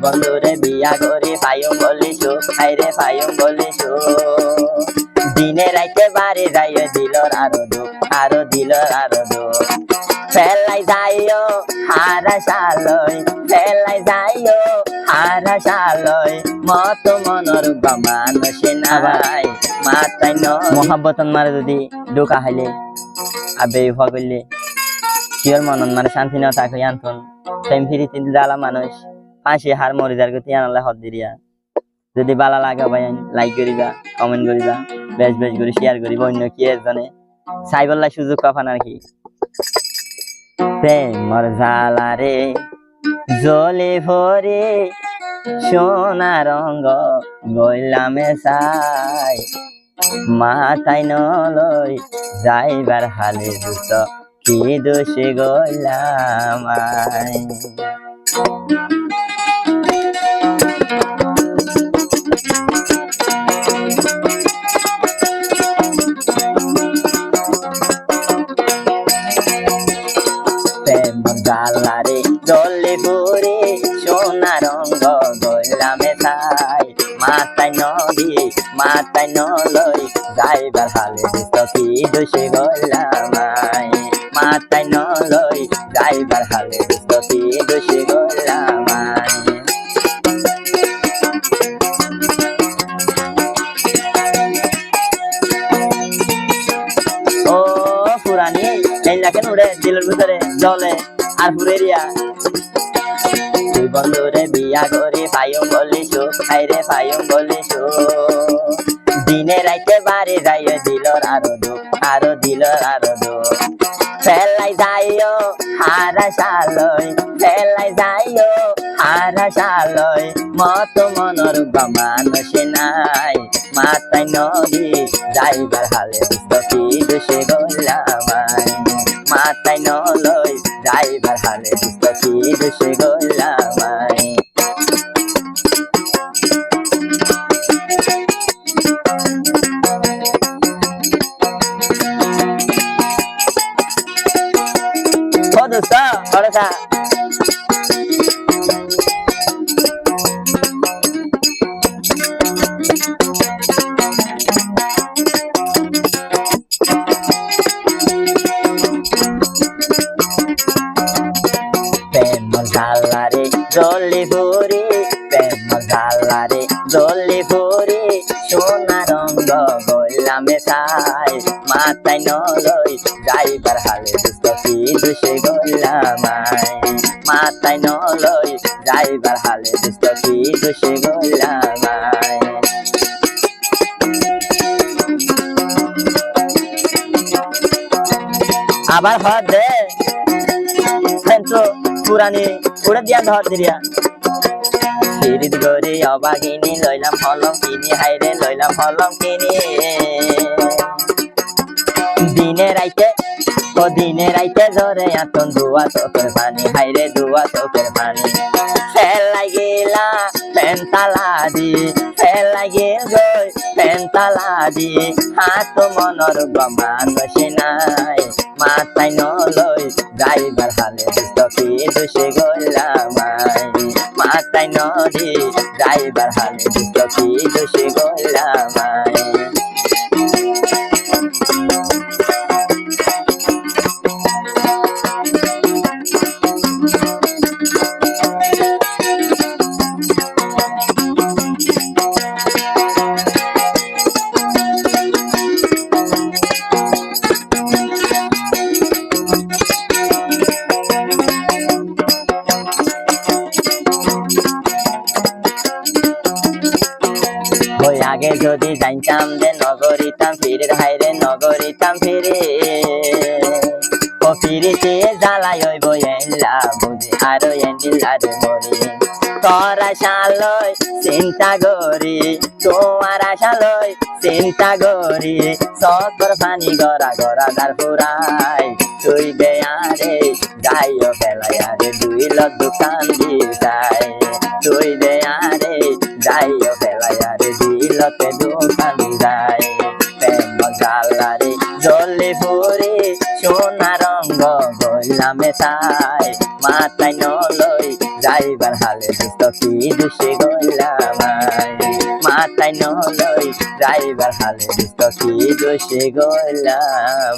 বন্ধুরে বিয়া করি পাইম বলি সুখ, হাইরে পাইম বলি সুখ। দিনে রাইতে বাড়ি যাইও দিলর আরো দুঃখ, আরো দিলর আরো দুঃখ। ফেলাই যাইও হারা সালয়, ফেলাই যাইও হারা সালয়, মত মনর মানুষ নাই মাতাই ন। মহাব্বতন মারে যদি ডোকা হাইলে আবে উভা করলে কিয়র মনন মানে শান্তি না থাকে আন্তন টাইম ফিরি তিন জ্বালা মানুষ ফাঁসি হার মরে যার গতি আনালে হদ দিরিয়া। যদি বালা লাগা ভাই লাইক করিবা, কমেন্ট করিবা, বেশ বেশ করে শেয়ার করিবা, অন্য কি এজনে সাইবল্লা সুযোগ পাফান আর কি। প্রেমর জ্বালা রে জ্বলে ভরে সোনা রঙ্গ গইলামে চাই, মাথায় নলই যাইবার হালে দুত কি দোষে গইলাম আই। জালারে জলে ভরে সোনা রঙ্গ গইলামে চাই, মাথায় নদী মাথায় নলই যাইবার হালে দুত কি দোষে গইলাম আই, মাথায় নলই যাইবার হালে দুত কি দোষে গইলাম আই। ও পুরানি এই না কেন উড়ে দিলের ভিতরে জলে আর পুরেরিয়া। তুই বন্ধুরে বিয়া করি পাইম বলি সুখ, হাইরে পাইম বলি সুখ। দিনে রাইতে বাড়ি যাইও দিলর আরো দুঃখ, আরো দিলর আরো দুঃখ। ফেলাই যাইও হারা সালয়, ফেলাই যাইও হারা সালয়, মত মনর মানুষ নাই মাথায় নদী যাইবার হালে দুষ্ট কি দোষে গইলাম আই, মাথায় নলই যাইবার হালে দুষ্ট কি দোষে গইলাম আই। ও দোস্ত বড়সা জালারে জলে ভরে, প্রেম জালারে জলে ভরে সোনা রঙ্গ গইলামে চাই, মাথায় নলই যাইবার হালে দুষ্ট কি দোষে গইলাম আই, মাথায় নলই যাইবার হালে দুষ্ট কি দোষে গইলাম আই। আবার হদ দে তো পুরানি উড়ে দিয়া ধর দিরিয়া। ফিরিত গরি অবাগিনী লইলাম হলম কিনি, হাইরে লইলাম হলম কিনি। দিনে রাইতে ও দিনে রাইতে ঝরে আতন দুয়া চোখের পানি, হাইরে দুয়া চোখের পানি। ফেলাই গেলা পেন্তালা দি, ফেলাই গেল গই পেন্তালা দি, হাত মনর মানুষ নাই মাথায় নলই যাইবার হালে দুষ্ট কি দোষে গইলাম আই, মাথায় নদী যাইবার হালে দুষ্ট কি দোষে গইলাম আই। আগে যদি জানতাম যে নগরিতাম ফিরে, হাইরে নগরিতাম ফিরে। ও ফিরিতে জ্বালাই হইব এলা বুঝি আরো এন্ডিলার মরি। তোর আশালয় চিন্তা করি, তোমার আশালয় চিন্তা করি, সকর পানি গড়া গড়া দার ফুরাই। তুই দেয়ারে যাইও ফেলাই আরে দুই লোক দোকান দিতাই, তুই দেয়ারে যাইও ফেলাই আরে দিলতে দোকান যায়। প্রেম জালারে জলে ভরে সোনা রঙ্গ গইলামে চাই, মাথায় নলই যাইবার হালে দুষ্ট কি দোষে গলাম মাথায় নলই ড্রাইভার হালে দোস্ত কি দোষে গলাম